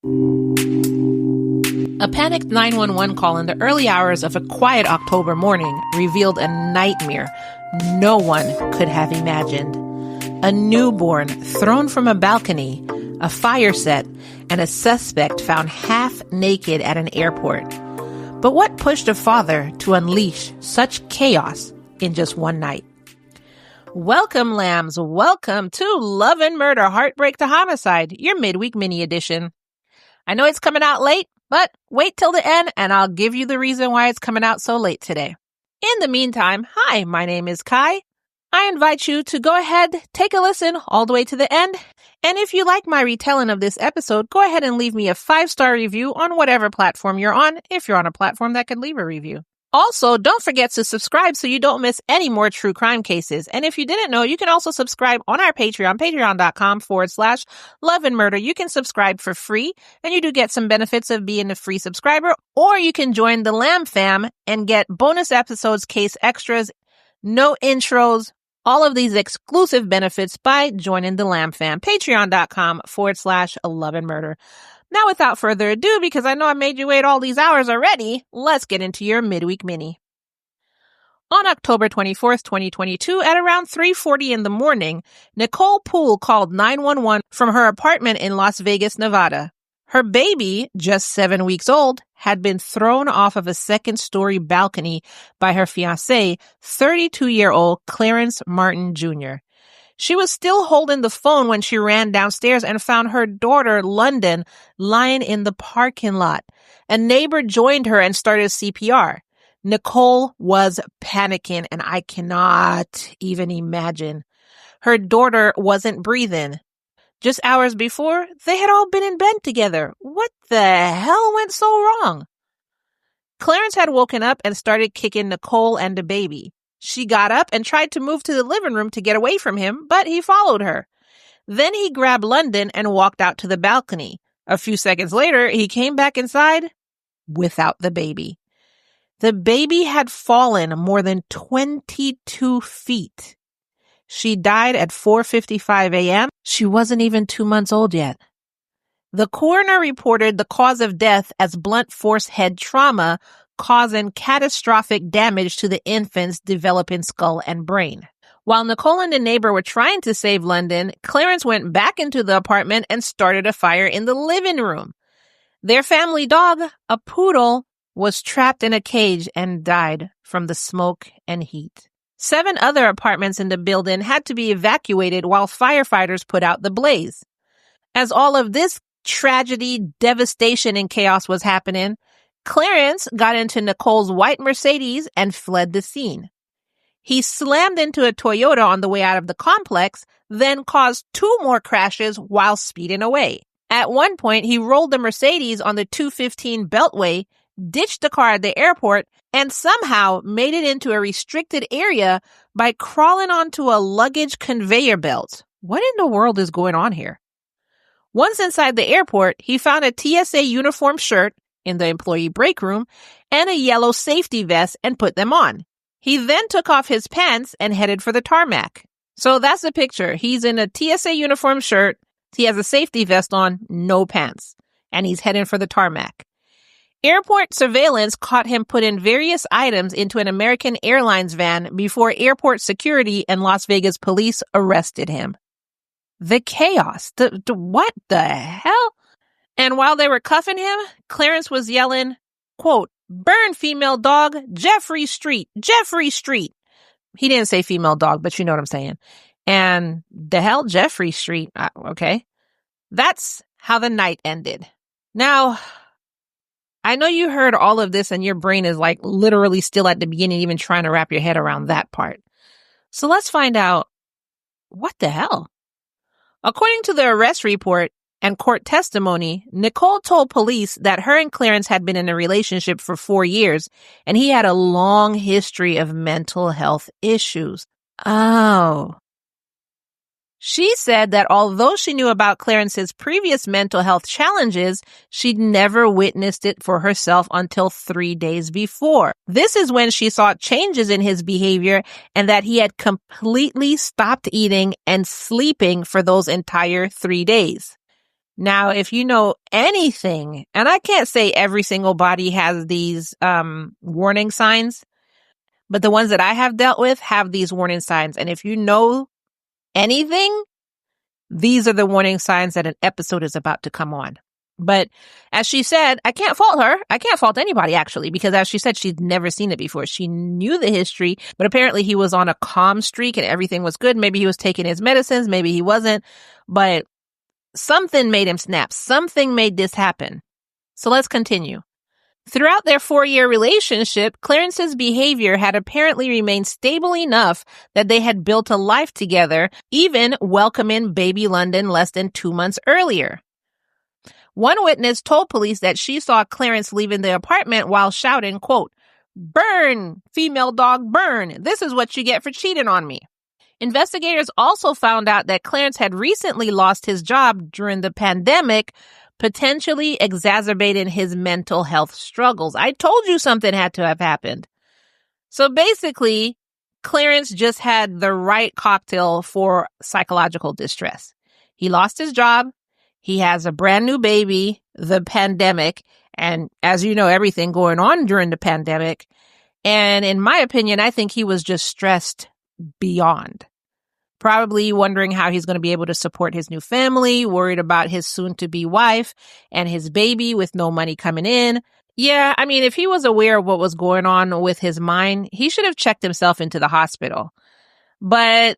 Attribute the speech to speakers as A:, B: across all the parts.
A: A panicked 911 call in the early hours of a quiet October morning revealed a nightmare no one could have imagined. A newborn thrown from a balcony, a fire set, and a suspect found half naked at an airport. But what pushed a father to unleash such chaos in just one night? Welcome, lambs. Welcome to Love and Murder, Heartbreak to Homicide, your midweek mini edition. I know it's coming out late, but wait till the end and I'll give you the reason why it's coming out so late today. In the meantime, hi, my name is Kai. I invite you to go ahead, take a listen all the way to the end. And if you like my retelling of this episode, go ahead and leave me a 5-star review on whatever platform you're on, if you're on a platform that can leave a review. Also, don't forget to subscribe so you don't miss any more true crime cases. And if you didn't know, you can also subscribe on our Patreon, patreon.com/Love and Murder. You can subscribe for free, and you do get some benefits of being a free subscriber. Or you can join the Lamb Fam and get bonus episodes, case extras, no intros, all of these exclusive benefits by joining the Lamb Fam. Patreon.com/Love and Murder. Now, without further ado, because I know I made you wait all these hours already, let's get into your midweek mini. On October 24th, 2022, at around 3:40 in the morning, Nicole Poole called 911 from her apartment in Las Vegas, Nevada. Her baby, just 7 weeks old, had been thrown off of a second-story balcony by her fiancé, 32-year-old Clarence Martin Jr. She was still holding the phone when she ran downstairs and found her daughter, London, lying in the parking lot. A neighbor joined her and started CPR. Nicole was panicking, and I cannot even imagine. Her daughter wasn't breathing. Just hours before, they had all been in bed together. What the hell went so wrong? Clarence had woken up and started kicking Nicole and the baby. She got up and tried to move to the living room to get away from him, but he followed her. Then he grabbed London and walked out to the balcony. A few seconds later, he came back inside without the baby. The baby had fallen more than 22 feet. She died at 4:55 a.m. She wasn't even 2 months old yet. The coroner reported the cause of death as blunt force head trauma, causing catastrophic damage to the infant's developing skull and brain. While Nicole and the neighbor were trying to save London, Clarence went back into the apartment and started a fire in the living room. Their family dog, a poodle, was trapped in a cage and died from the smoke and heat. 7 other apartments in the building had to be evacuated while firefighters put out the blaze. As all of this tragedy, devastation, and chaos was happening, Clarence got into Nicole's white Mercedes and fled the scene. He slammed into a Toyota on the way out of the complex, then caused 2 more crashes while speeding away. At one point, he rolled the Mercedes on the 215 Beltway, ditched the car at the airport, and somehow made it into a restricted area by crawling onto a luggage conveyor belt. What in the world is going on here? Once inside the airport, he found a TSA uniform shirt in the employee break room and a yellow safety vest and put them on. He then took off his pants and headed for the tarmac. So that's the picture. He's in a TSA uniform shirt. He has a safety vest on, no pants, and he's heading for the tarmac. Airport surveillance caught him putting various items into an American Airlines van before airport security and Las Vegas police arrested him. The chaos. What the hell? And while they were cuffing him, Clarence was yelling, quote, "Burn, female dog, Jeffrey Street, Jeffrey Street." He didn't say female dog, but you know what I'm saying. And the hell, Jeffrey Street. Okay. That's how the night ended. Now, I know you heard all of this and your brain is like literally still at the beginning, even trying to wrap your head around that part. So let's find out what the hell. According to the arrest report and court testimony, Nicole told police that her and Clarence had been in a relationship for 4 years, and he had a long history of mental health issues. Oh. She said that although she knew about Clarence's previous mental health challenges, she'd never witnessed it for herself until 3 days before. This is when she saw changes in his behavior and that he had completely stopped eating and sleeping for those entire 3 days. Now, if you know anything, and I can't say every single body has these warning signs, but the ones that I have dealt with have these warning signs. And if you know anything, these are the warning signs that an episode is about to come on. But as she said, I can't fault her. I can't fault anybody, actually, because as she said, she'd never seen it before. She knew the history, but apparently he was on a calm streak and everything was good. Maybe he was taking his medicines. Maybe he wasn't. But something made him snap. Something made this happen. So let's continue. Throughout their 4-year relationship, Clarence's behavior had apparently remained stable enough that they had built a life together, even welcoming baby London less than 2 months earlier. One witness told police that she saw Clarence leaving the apartment while shouting, quote, "Burn, female dog, burn. This is what you get for cheating on me." Investigators also found out that Clarence had recently lost his job during the pandemic, potentially exacerbating his mental health struggles. I told you something had to have happened. So basically, Clarence just had the right cocktail for psychological distress. He lost his job. He has a brand new baby, the pandemic, and as you know, everything going on during the pandemic. And in my opinion, I think he was just stressed beyond. Probably wondering how he's going to be able to support his new family, worried about his soon-to-be wife and his baby with no money coming in. Yeah, I mean, if he was aware of what was going on with his mind, he should have checked himself into the hospital. But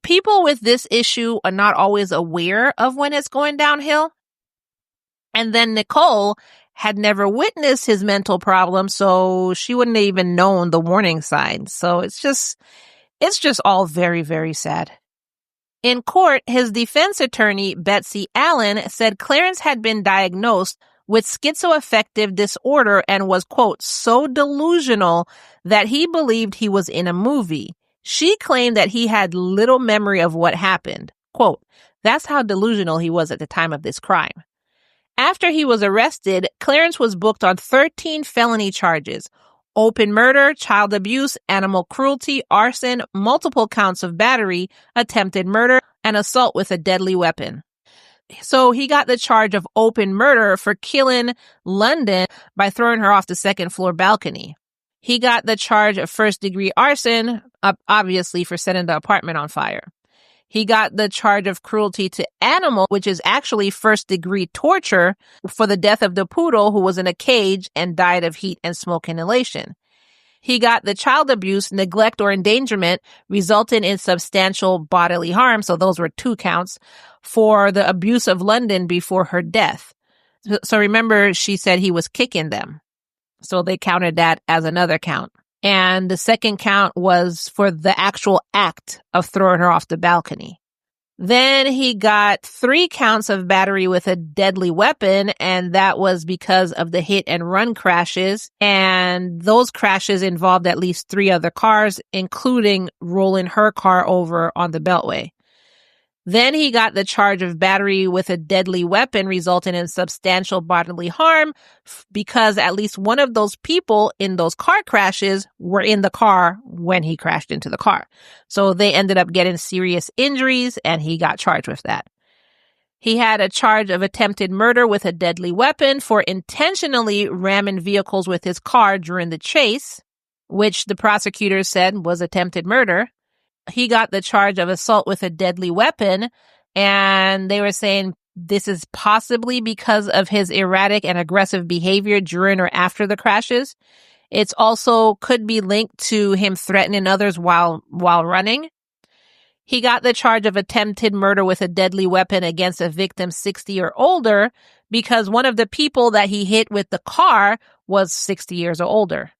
A: people with this issue are not always aware of when it's going downhill. And then Nicole had never witnessed his mental problems, so she wouldn't have even known the warning signs. So it's just all very, very sad. In court, his defense attorney, Betsy Allen, said Clarence had been diagnosed with schizoaffective disorder and was, quote, so delusional that he believed he was in a movie. She claimed that he had little memory of what happened. Quote, that's how delusional he was at the time of this crime. After he was arrested, Clarence was booked on 13 felony charges: open murder, child abuse, animal cruelty, arson, multiple counts of battery, attempted murder, and assault with a deadly weapon. So he got the charge of open murder for killing London by throwing her off the second floor balcony. He got the charge of first-degree arson, obviously for setting the apartment on fire. He got the charge of cruelty to animal, which is actually first-degree torture, for the death of the poodle who was in a cage and died of heat and smoke inhalation. He got the child abuse, neglect, or endangerment resulting in substantial bodily harm, so those were 2 counts, for the abuse of London before her death. So remember, she said he was kicking them. So they counted that as another count. And the second count was for the actual act of throwing her off the balcony. Then he got 3 counts of battery with a deadly weapon, and that was because of the hit and run crashes. And those crashes involved at least 3 other cars, including rolling her car over on the Beltway. Then he got the charge of battery with a deadly weapon resulting in substantial bodily harm because at least one of those people in those car crashes were in the car when he crashed into the car. So they ended up getting serious injuries and he got charged with that. He had a charge of attempted murder with a deadly weapon for intentionally ramming vehicles with his car during the chase, which the prosecutors said was attempted murder. He got the charge of assault with a deadly weapon, and they were saying this is possibly because of his erratic and aggressive behavior during or after the crashes. It's also could be linked to him threatening others while running. He got the charge of attempted murder with a deadly weapon against a victim 60 or older because one of the people that he hit with the car was 60 years or older.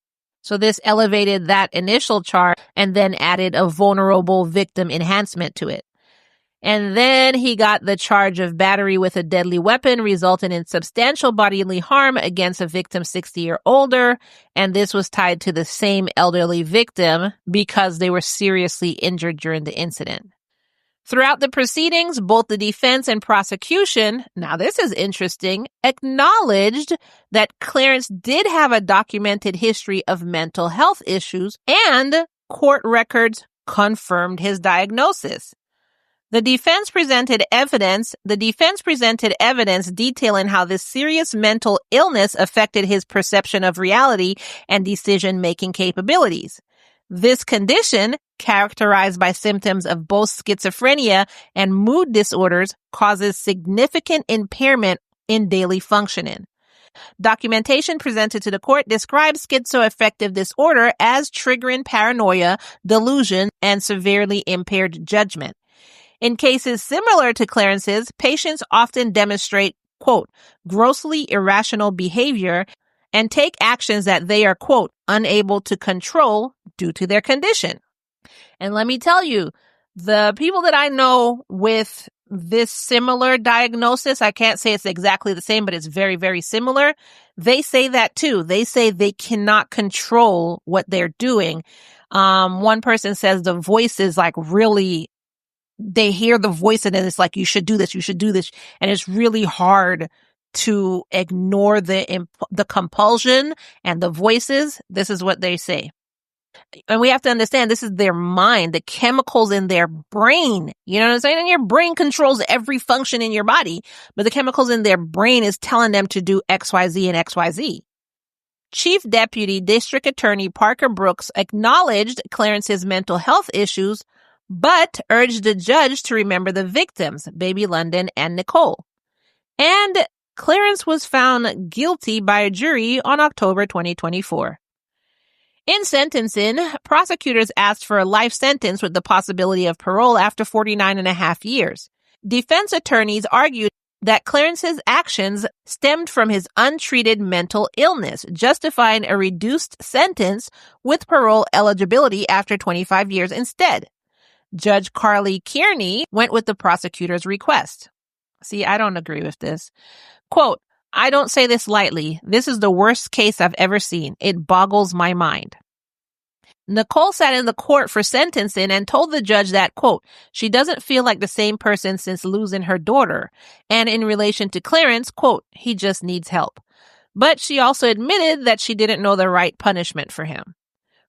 A: So this elevated that initial charge and then added a vulnerable victim enhancement to it. And then he got the charge of battery with a deadly weapon resulting in substantial bodily harm against a victim 60 or older. And this was tied to the same elderly victim because they were seriously injured during the incident. Throughout the proceedings, both the defense and prosecution, now this is interesting, acknowledged that Clarence did have a documented history of mental health issues and court records confirmed his diagnosis. The defense presented evidence detailing how this serious mental illness affected his perception of reality and decision-making capabilities. This condition, characterized by symptoms of both schizophrenia and mood disorders, causes significant impairment in daily functioning. Documentation presented to the court describes schizoaffective disorder as triggering paranoia, delusion, and severely impaired judgment. In cases similar to Clarence's, patients often demonstrate, quote, grossly irrational behavior and take actions that they are, quote, unable to control due to their condition. And let me tell you, the people that I know with this similar diagnosis, I can't say it's exactly the same, but it's very, very similar. They say that too. They say they cannot control what they're doing. One person says the voice is like really, they hear the voice and then it's like, you should do this, you should do this. And it's really hard to ignore the compulsion and the voices. This is what they say. And we have to understand this is their mind, the chemicals in their brain. You know what I'm saying? And your brain controls every function in your body, but the chemicals in their brain is telling them to do X, Y, Z, and X, Y, Z. Chief Deputy District Attorney Parker Brooks acknowledged Clarence's mental health issues, but urged the judge to remember the victims, Baby London and Nicole. And Clarence was found guilty by a jury on October 2024. In sentencing, prosecutors asked for a life sentence with the possibility of parole after 49 and a half years. Defense attorneys argued that Clarence's actions stemmed from his untreated mental illness, justifying a reduced sentence with parole eligibility after 25 years instead. Judge Carly Kearney went with the prosecutor's request. See, I don't agree with this. Quote, I don't say this lightly. This is the worst case I've ever seen. It boggles my mind. Nicole sat in the court for sentencing and told the judge that, quote, she doesn't feel like the same person since losing her daughter. And in relation to Clarence, quote, he just needs help. But she also admitted that she didn't know the right punishment for him.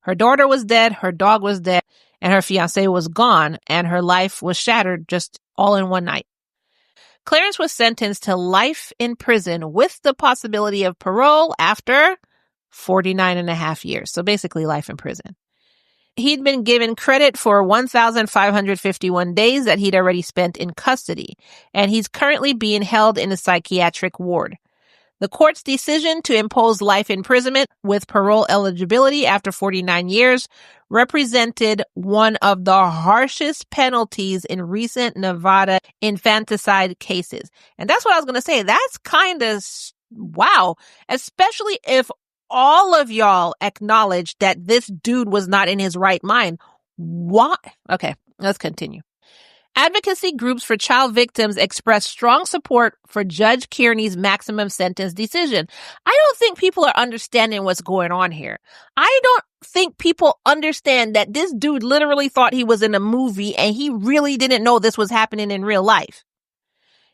A: Her daughter was dead, her dog was dead, and her fiancé was gone, and her life was shattered just all in one night. Clarence was sentenced to life in prison with the possibility of parole after 49 and a half years. So basically life in prison. He'd been given credit for 1,551 days that he'd already spent in custody, and he's currently being held in a psychiatric ward. The court's decision to impose life imprisonment with parole eligibility after 49 years represented one of the harshest penalties in recent Nevada infanticide cases. And that's what I was going to say. That's kind of wow, especially if all of y'all acknowledge that this dude was not in his right mind. What? Okay, let's continue. Advocacy groups for child victims expressed strong support for Judge Kearney's maximum sentence decision. I don't think people are understanding what's going on here. I don't think people understand that this dude literally thought he was in a movie and he really didn't know this was happening in real life.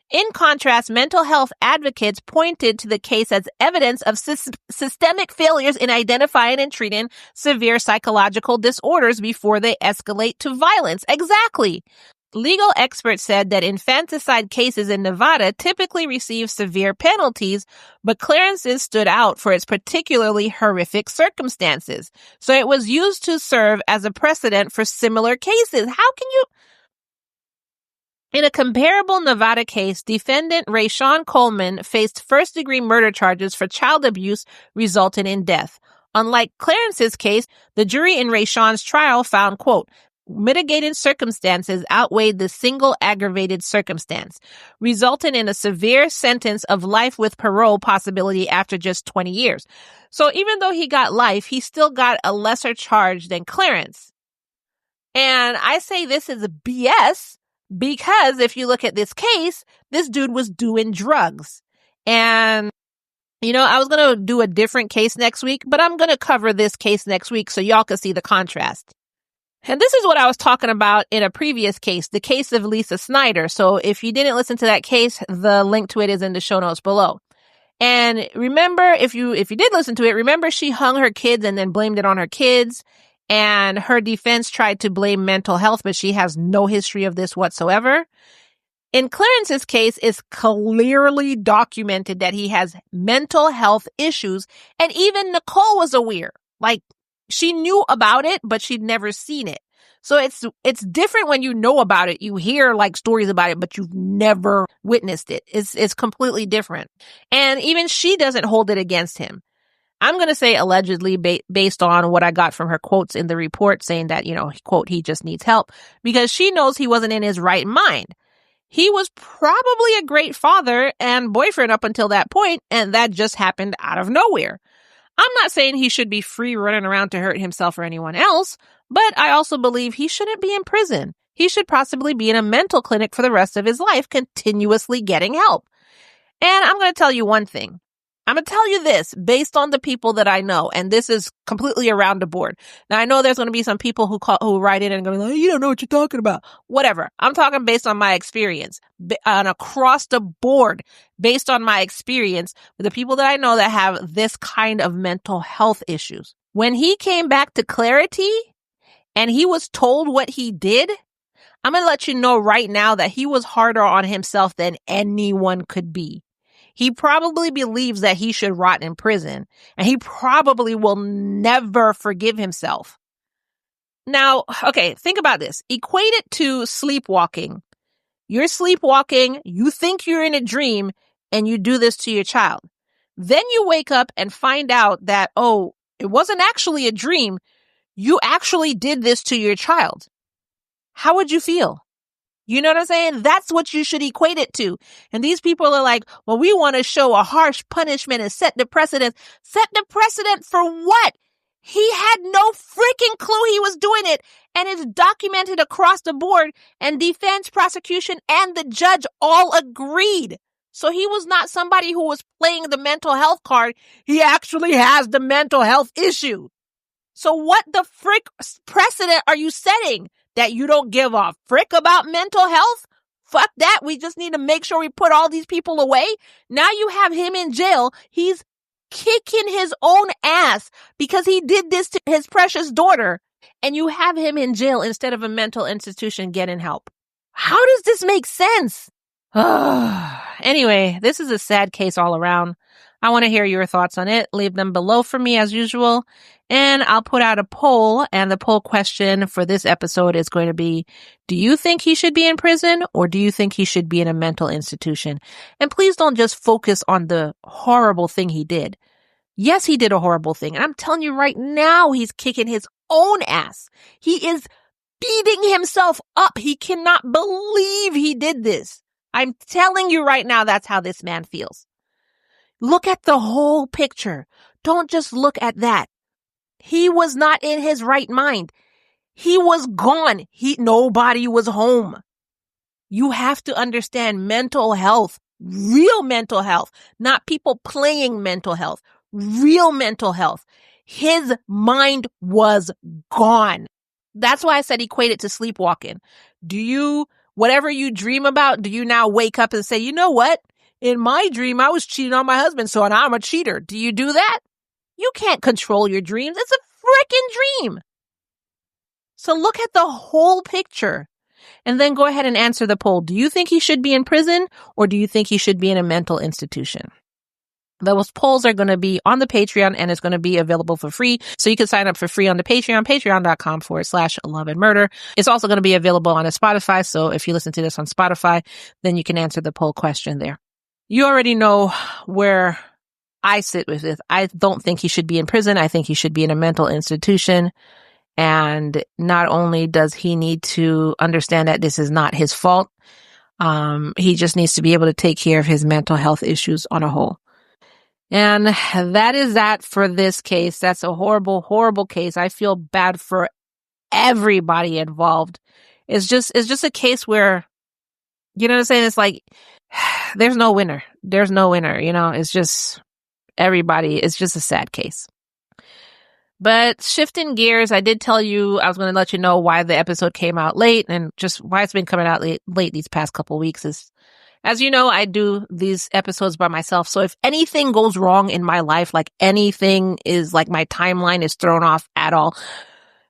A: In contrast, mental health advocates pointed to the case as evidence of systemic failures in identifying and treating severe psychological disorders before they escalate to violence. Exactly. Legal experts said that infanticide cases in Nevada typically receive severe penalties, but Clarence's stood out for its particularly horrific circumstances. So it was used to serve as a precedent for similar cases. How can you... In a comparable Nevada case, defendant Rayshawn Coleman faced first-degree murder charges for child abuse resulting in death. Unlike Clarence's case, the jury in Rayshawn's trial found, quote, mitigating circumstances outweighed the single aggravated circumstance, resulting in a severe sentence of life with parole possibility after just 20 years. So even though he got life, he still got a lesser charge than Clarence. And I say this is BS because if you look at this case, this dude was doing drugs. And, you know, I was going to do a different case next week, but I'm going to cover this case next week so y'all can see the contrast. And this is what I was talking about in a previous case, the case of Lisa Snyder. So if you didn't listen to that case, the link to it is in the show notes below. And remember, if you did listen to it, remember she hung her kids and then blamed it on her kids. And her defense tried to blame mental health, but she has no history of this whatsoever. In Clarence's case, it's clearly documented that he has mental health issues, and even Nicole was aware. Like, she knew about it, but she'd never seen it. So it's different when you know about it. You hear like stories about it, but you've never witnessed it. It's completely different. And even she doesn't hold it against him. I'm going to say allegedly based on what I got from her quotes in the report saying that, quote, he just needs help, because she knows he wasn't in his right mind. He was probably a great father and boyfriend up until that point, and that just happened out of nowhere. I'm not saying he should be free running around to hurt himself or anyone else, but I also believe he shouldn't be in prison. He should possibly be in a mental clinic for the rest of his life, continuously getting help. And I'm going to tell you one thing. I'm going to tell you this based on the people that I know, and this is completely around the board. Now, I know there's going to be some people who write in and go, like, you don't know what you're talking about. Whatever. I'm talking based on my experience, and across the board, based on my experience with the people that I know that have this kind of mental health issues. When he came back to clarity and he was told what he did, I'm going to let you know right now that he was harder on himself than anyone could be. He probably believes that he should rot in prison, and he probably will never forgive himself. Now, okay, think about this. Equate it to sleepwalking. You're sleepwalking, you think you're in a dream, and you do this to your child. Then you wake up and find out that, oh, it wasn't actually a dream. You actually did this to your child. How would you feel? You know what I'm saying? That's what you should equate it to. And these people are like, well, we want to show a harsh punishment and set the precedent. Set the precedent for what? He had no freaking clue he was doing it. And it's documented across the board. And defense, prosecution, and the judge all agreed. So he was not somebody who was playing the mental health card. He actually has the mental health issue. So what the frick precedent are you setting? That you don't give a frick about mental health? Fuck that. We just need to make sure we put all these people away. Now you have him in jail. He's kicking his own ass because he did this to his precious daughter. And you have him in jail instead of a mental institution getting help. How does this make sense? Anyway, this is a sad case all around. I want to hear your thoughts on it. Leave them below for me as usual. And I'll put out a poll, and the poll question for this episode is going to be, do you think he should be in prison, or do you think he should be in a mental institution? And please don't just focus on the horrible thing he did. Yes, he did a horrible thing. And I'm telling you right now, he's kicking his own ass. He is beating himself up. He cannot believe he did this. I'm telling you right now, that's how this man feels. Look at the whole picture. Don't just look at that. He was not in his right mind. He was gone. Nobody was home. You have to understand mental health, real mental health, not people playing mental health, real mental health. His mind was gone. That's why I said equate it to sleepwalking. Whatever you dream about, do you now wake up and say, you know what? In my dream, I was cheating on my husband, so now I'm a cheater. Do you do that? You can't control your dreams. It's a freaking dream. So look at the whole picture and then go ahead and answer the poll. Do you think he should be in prison, or do you think he should be in a mental institution? Those polls are going to be on the Patreon, and it's going to be available for free. So you can sign up for free on the Patreon, patreon.com/love and murder. It's also going to be available on Spotify. So if you listen to this on Spotify, then you can answer the poll question there. You already know where I sit with this. I don't think he should be in prison. I think he should be in a mental institution. And not only does he need to understand that this is not his fault, he just needs to be able to take care of his mental health issues on a whole. And that is that for this case. That's a horrible, horrible case. I feel bad for everybody involved. It's just a case where, you know what I'm saying? It's like, there's no winner. There's no winner. It's just everybody. It's just a sad case. But shifting gears, I did tell you I was going to let you know why the episode came out late, and just why it's been coming out late these past couple weeks is, as you know, I do these episodes by myself. So if anything goes wrong in my life, like anything is like my timeline is thrown off at all,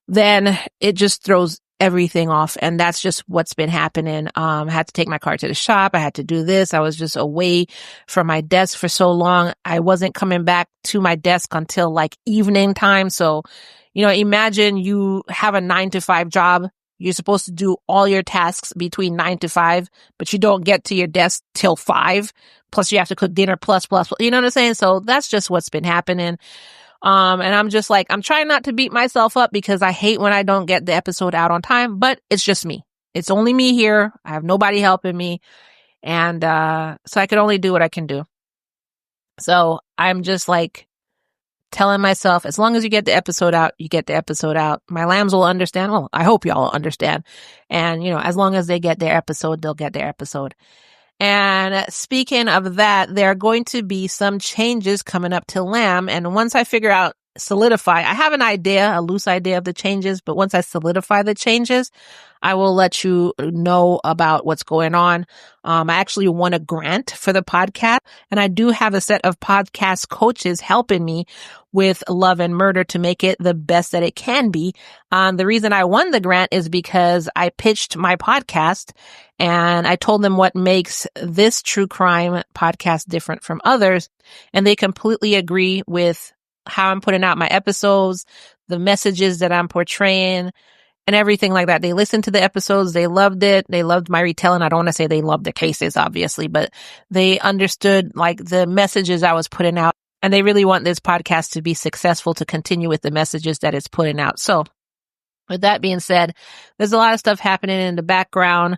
A: then it just throws everything off. And that's just what's been happening. I had to take my car to the shop. I had to do this. I was just away from my desk for so long. I wasn't coming back to my desk until like evening time. So, imagine you have a 9-to-5 job. You're supposed to do all your tasks between 9 to 5, but you don't get to your desk till 5. Plus you have to cook dinner plus. You know what I'm saying? So that's just what's been happening. And I'm just like, I'm trying not to beat myself up because I hate when I don't get the episode out on time, but it's just me. It's only me here. I have nobody helping me. And, so I can only do what I can do. So I'm just like telling myself, as long as you get the episode out, you get the episode out. My lambs will understand. Well, I hope y'all understand. And, as long as they get their episode, they'll get their episode. And speaking of that, there are going to be some changes coming up to Lamb. And once I solidify, I have an idea, a loose idea of the changes, but once I solidify the changes, I will let you know about what's going on. I actually won a grant for the podcast, and I do have a set of podcast coaches helping me with Love and Murder to make it the best that it can be. The reason I won the grant is because I pitched my podcast and I told them what makes this true crime podcast different from others. And they completely agree with how I'm putting out my episodes, the messages that I'm portraying, and everything like that. They listened to the episodes. They loved it. They loved my retelling. I don't want to say they loved the cases, obviously, but they understood like the messages I was putting out. And they really want this podcast to be successful, to continue with the messages that it's putting out. So with that being said, there's a lot of stuff happening in the background.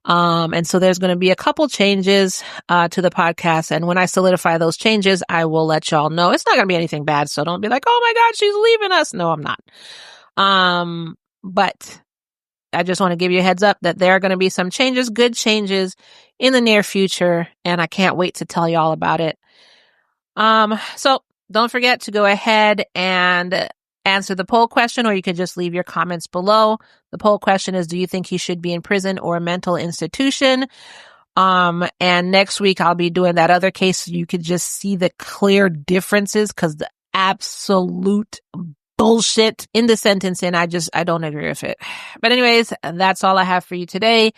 A: And so there's going to be a couple changes, to the podcast. And when I solidify those changes, I will let y'all know. It's not going to be anything bad. So don't be like, oh my God, she's leaving us. No, I'm not. But I just want to give you a heads up that there are going to be some changes, good changes in the near future. And I can't wait to tell y'all about it. So don't forget to go ahead and answer the poll question, or you could just leave your comments below. The poll question is, do you think he should be in prison or a mental institution? And next week I'll be doing that other case so you could just see the clear differences, because the absolute bullshit in the sentencing, I don't agree with it. But anyways, that's all I have for you today.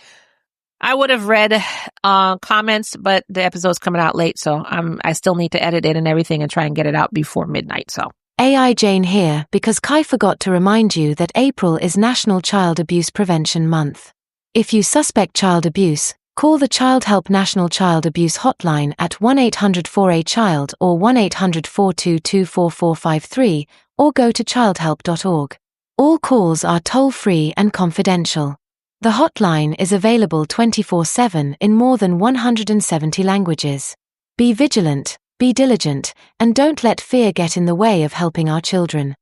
A: I would have read comments, but the episode's coming out late, so I still need to edit it and everything and try and get it out before midnight. So
B: AI Jane here, because Kai forgot to remind you that April is National Child Abuse Prevention Month. If you suspect child abuse, call the Child Help National Child Abuse Hotline at 1-800-4A-CHILD or 1-800-422-4453, or go to childhelp.org. All calls are toll-free and confidential. The hotline is available 24/7 in more than 170 languages. Be vigilant, be diligent, and don't let fear get in the way of helping our children.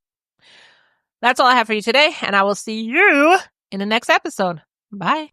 A: That's all I have for you today, and I will see you in the next episode. Bye.